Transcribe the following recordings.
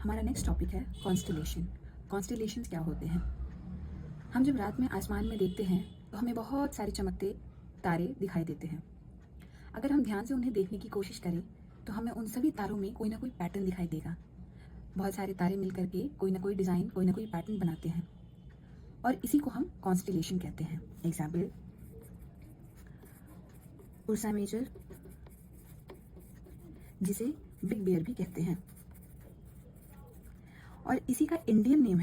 हमारा next topic है constellation. Constellations क्या होते हैं? हम जब रात में आसमान में देखते हैं तो हमें बहुत सारे चमकते तारे दिखाई देते हैं। अगर हम ध्यान से उन्हें देखने की कोशिश करें तो हमें उन सभी तारों में कोई ना कोई पैटर्न दिखाई देगा। बहुत सारे तारे मिल करके कोई ना कोई डिज़ाइन, कोई ना कोई पैटर्न बनाते हैं और इसी को हम कॉन्स्टलेशन कहते हैं। एग्जाम्पल, उर्सा मेजर, जिसे बिग बेयर भी कहते हैं, और इसी का इंडियन नेम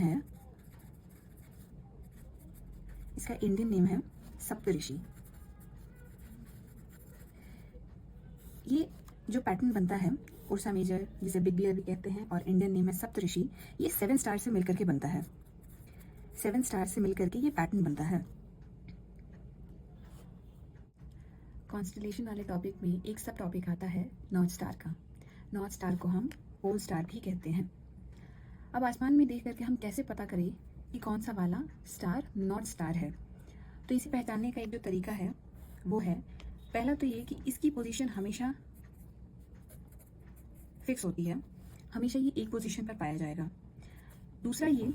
है सप्तऋषि। ये जो पैटर्न बनता है उर्सा मेजर, जिसे बिग बियर भी कहते हैं, और इंडियन नेम है सप्तऋषि, ये 7 स्टार से मिलकर के बनता है। 7 स्टार से मिलकर के ये पैटर्न बनता है। कॉन्स्टलेशन वाले टॉपिक में एक सब टॉपिक आता है नॉर्थ स्टार का। नॉर्थ स्टार को हम पोल स्टार भी कहते हैं। अब आसमान में देख करके हम कैसे पता करें कि कौन सा वाला स्टार नॉर्थ स्टार है? तो इसे पहचानने का एक जो तरीका है वो है, पहला तो ये कि इसकी पोजीशन हमेशा फिक्स होती है, हमेशा ये एक पोजीशन पर पाया जाएगा। दूसरा ये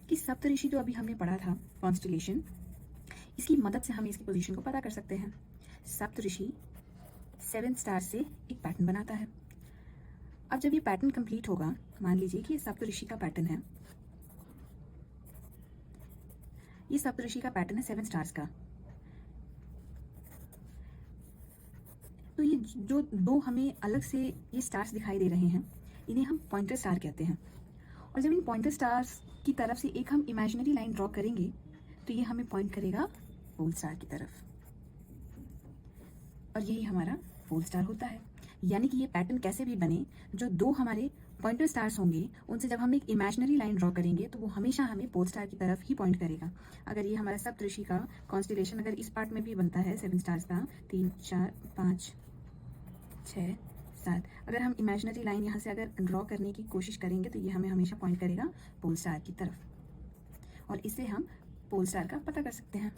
कि सप्तऋषि जो अभी हमने पढ़ा था कॉन्स्टलेशन, इसकी मदद से हम इसकी पोजीशन को पता कर सकते हैं। सप्तऋषि 7 स्टार से एक पैटर्न बनाता है। अब जब ये पैटर्न कंप्लीट होगा, मान लीजिए कि ये सप्तऋषि का पैटर्न है, ये सप्तऋषि का पैटर्न है 7 स्टार्स का। तो ये जो दो हमें अलग से ये स्टार्स दिखाई दे रहे हैं, इन्हें हम पॉइंटर स्टार कहते हैं। और जब इन पॉइंटर स्टार्स की तरफ से एक हम इमेजिनरी लाइन ड्रॉ करेंगे तो ये हमें पॉइंट करेगा पोल स्टार की तरफ, और यही हमारा पोल स्टार होता है। यानी कि ये पैटर्न कैसे भी बने, जो दो हमारे पॉइंटर स्टार्स होंगे उनसे जब हम एक इमेजिनरी लाइन ड्रॉ करेंगे तो वो हमेशा हमें पोल स्टार की तरफ ही पॉइंट करेगा। अगर ये हमारा सप्तऋषि का कॉन्स्टलेशन अगर इस पार्ट में भी बनता है 7 स्टार्स का, 3 4 5 6 7, अगर हम इमेजिनरी लाइन यहाँ से अगर ड्रॉ करने की कोशिश करेंगे तो ये हमें हमेशा पॉइंट करेगा पोल स्टार की तरफ, और इससे हम पोल स्टार का पता कर सकते हैं।